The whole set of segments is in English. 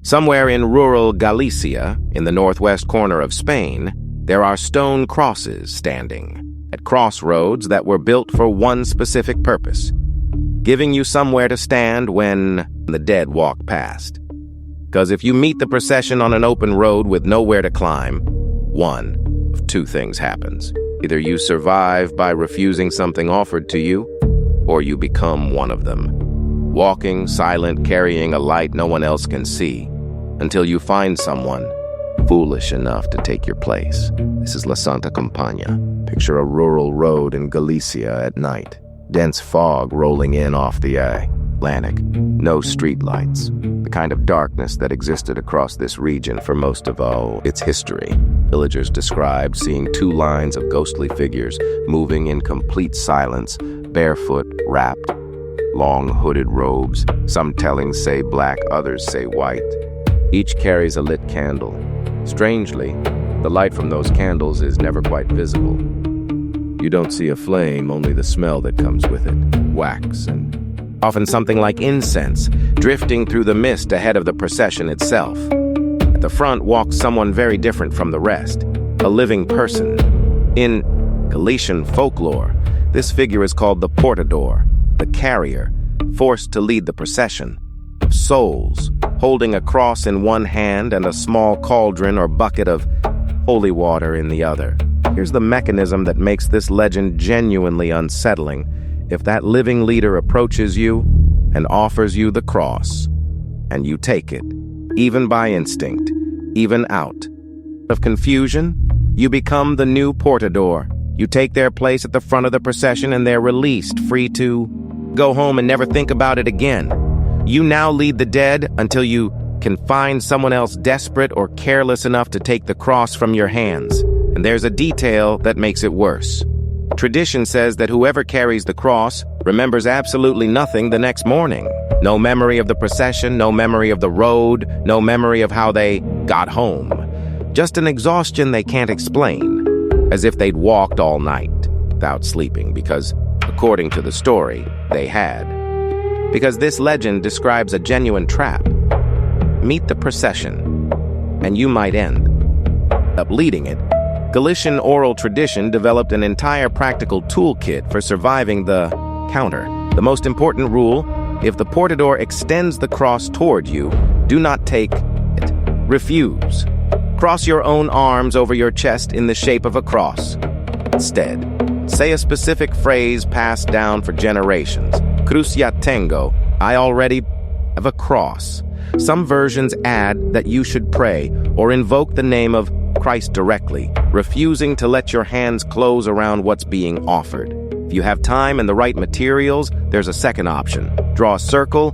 Somewhere in rural Galicia, in the northwest corner of Spain, there are stone crosses standing at crossroads that were built for one specific purpose, giving you somewhere to stand when the dead walk past. Because if you meet the procession on an open road with nowhere to climb, one of two things happens. Either you survive by refusing something offered to you, or you become one of them, walking, silent, carrying a light no one else can see, until you find someone foolish enough to take your place. This is La Santa Compaña. Picture a rural road in Galicia at night. Dense fog rolling in off the Atlantic. No street lights. The kind of darkness that existed across this region for most of its history. Villagers described seeing two lines of ghostly figures moving in complete silence, barefoot, wrapped, long hooded robes. Some tellings say black, others say white. Each carries a lit candle. Strangely, the light from those candles is never quite visible. You don't see a flame, only the smell that comes with it. Wax and often something like incense, drifting through the mist ahead of the procession itself. At the front walks someone very different from the rest, a living person. In Galician folklore, this figure is called the portador, the carrier, forced to lead the procession of souls, holding a cross in one hand and a small cauldron or bucket of holy water in the other. Here's the mechanism that makes this legend genuinely unsettling. If that living leader approaches you and offers you the cross, and you take it, even by instinct, even out of confusion, you become the new portador. You take their place at the front of the procession and they're released, free to go home and never think about it again. You now lead the dead until you can find someone else desperate or careless enough to take the cross from your hands. And there's a detail that makes it worse. Tradition says that whoever carries the cross remembers absolutely nothing the next morning. No memory of the procession, no memory of the road, no memory of how they got home. Just an exhaustion they can't explain, as if they'd walked all night without sleeping, because, according to the story, they had. Because this legend describes a genuine trap. Meet the procession, and you might end up leading it. Galician oral tradition developed an entire practical toolkit for surviving the counter. The most important rule: if the portador extends the cross toward you, do not take it. Refuse. Cross your own arms over your chest in the shape of a cross. Instead, say a specific phrase passed down for generations. Cruz ya tengo, I already have a cross. Some versions add that you should pray or invoke the name of Christ directly, refusing to let your hands close around what's being offered. If you have time and the right materials, there's a second option. Draw a circle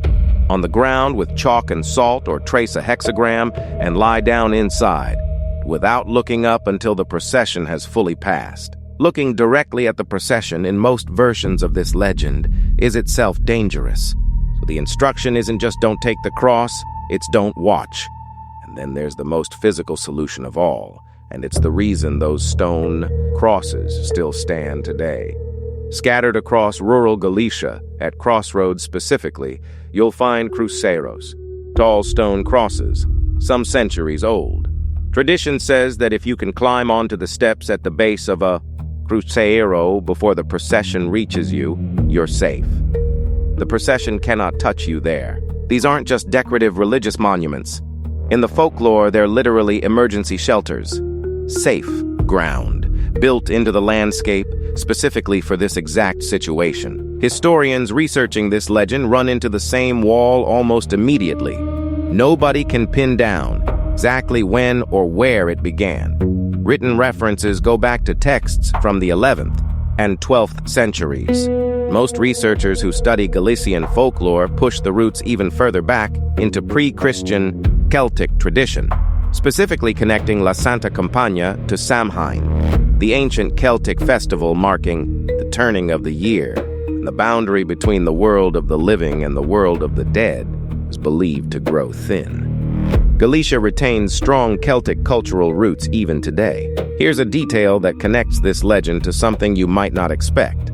on the ground with chalk and salt, or trace a hexagram and lie down inside, without looking up until the procession has fully passed. Looking directly at the procession in most versions of this legend is itself dangerous. So the instruction isn't just don't take the cross, it's don't watch. And then there's the most physical solution of all, and it's the reason those stone crosses still stand today. Scattered across rural Galicia, at crossroads specifically, you'll find cruceiros, tall stone crosses, some centuries old. Tradition says that if you can climb onto the steps at the base of a cruceiro before the procession reaches you, you're safe. The procession cannot touch you there. These aren't just decorative religious monuments. In the folklore, they're literally emergency shelters. Safe ground, built into the landscape specifically for this exact situation. Historians researching this legend run into the same wall almost immediately. Nobody can pin down exactly when or where it began. Written references go back to texts from the 11th and 12th centuries. Most researchers who study Galician folklore push the roots even further back into pre-Christian Celtic tradition, specifically connecting La Santa Compaña to Samhain, the ancient Celtic festival marking the turning of the year. The boundary between the world of the living and the world of the dead is believed to grow thin. Galicia retains strong Celtic cultural roots even today. Here's a detail that connects this legend to something you might not expect.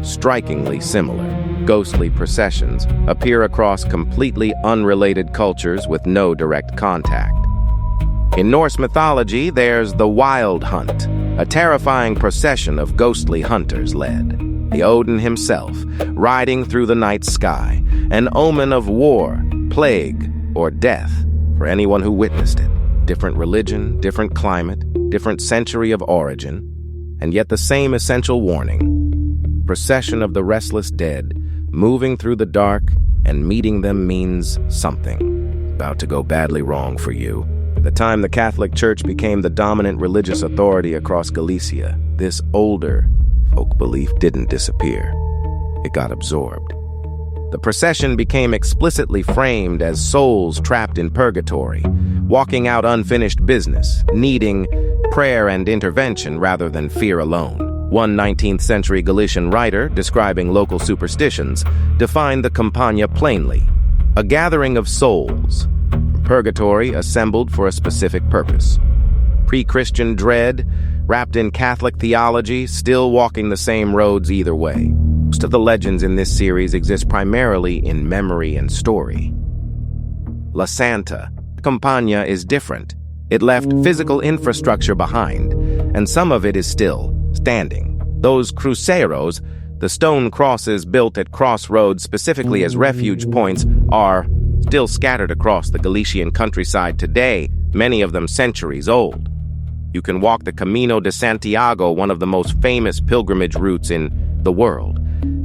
Strikingly similar. ghostly processions appear across completely unrelated cultures with no direct contact. In Norse mythology, there's the Wild Hunt, a terrifying procession of ghostly hunters led the Odin himself, riding through the night sky, an omen of war, plague, or death for anyone who witnessed it. Different religion, different climate, different century of origin, and yet the same essential warning. Procession of the restless dead, moving through the dark, and meeting them means something. About to go badly wrong for you. At the time the Catholic Church became the dominant religious authority across Galicia, this older folk belief didn't disappear. It got absorbed. The procession became explicitly framed as souls trapped in purgatory, walking out unfinished business, needing prayer and intervention rather than fear alone. One 19th century Galician writer, describing local superstitions, defined the Compaña plainly: a gathering of souls from purgatory assembled for a specific purpose. Pre-Christian dread, wrapped in Catholic theology, still walking the same roads either way. Most of the legends in this series exist primarily in memory and story. La Santa Compaña is different. It left physical infrastructure behind, and some of it is still standing. Those cruceiros, the stone crosses built at crossroads specifically as refuge points, are still scattered across the Galician countryside today, many of them centuries old. You can walk the Camino de Santiago, one of the most famous pilgrimage routes in the world,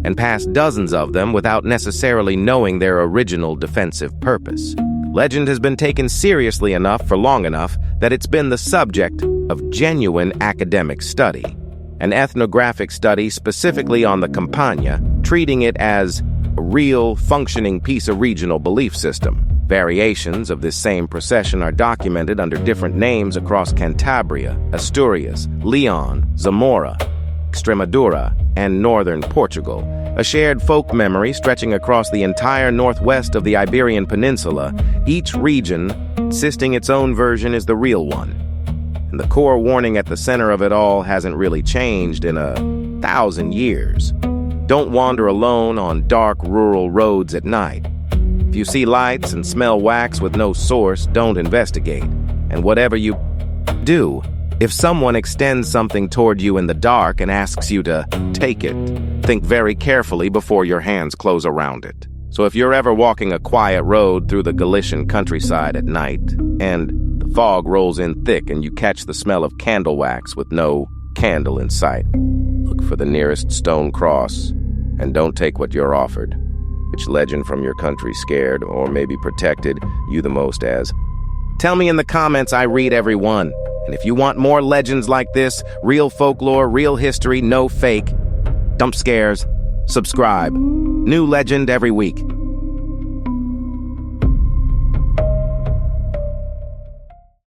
and pass dozens of them without necessarily knowing their original defensive purpose. Legend has been taken seriously enough for long enough that it's been the subject of genuine academic study. An ethnographic study specifically on the Compaña, treating it as a real, functioning piece of regional belief system. Variations of this same procession are documented under different names across Cantabria, Asturias, Leon, Zamora, Extremadura, and northern Portugal, a shared folk memory stretching across the entire northwest of the Iberian Peninsula. Each region insisting its own version is the real one. And the core warning at the center of it all hasn't really changed in 1,000 years. Don't wander alone on dark rural roads at night. If you see lights and smell wax with no source, don't investigate. And whatever you do, if someone extends something toward you in the dark and asks you to take it, think very carefully before your hands close around it. So if you're ever walking a quiet road through the Galician countryside at night, and the fog rolls in thick and you catch the smell of candle wax with no candle in sight, look for the nearest stone cross, and don't take what you're offered. Which legend from your country scared, or maybe protected, you the most as? Tell me in the comments. I read every one. And if you want more legends like this, real folklore, real history, no fake, dump scares, subscribe. New legend every week.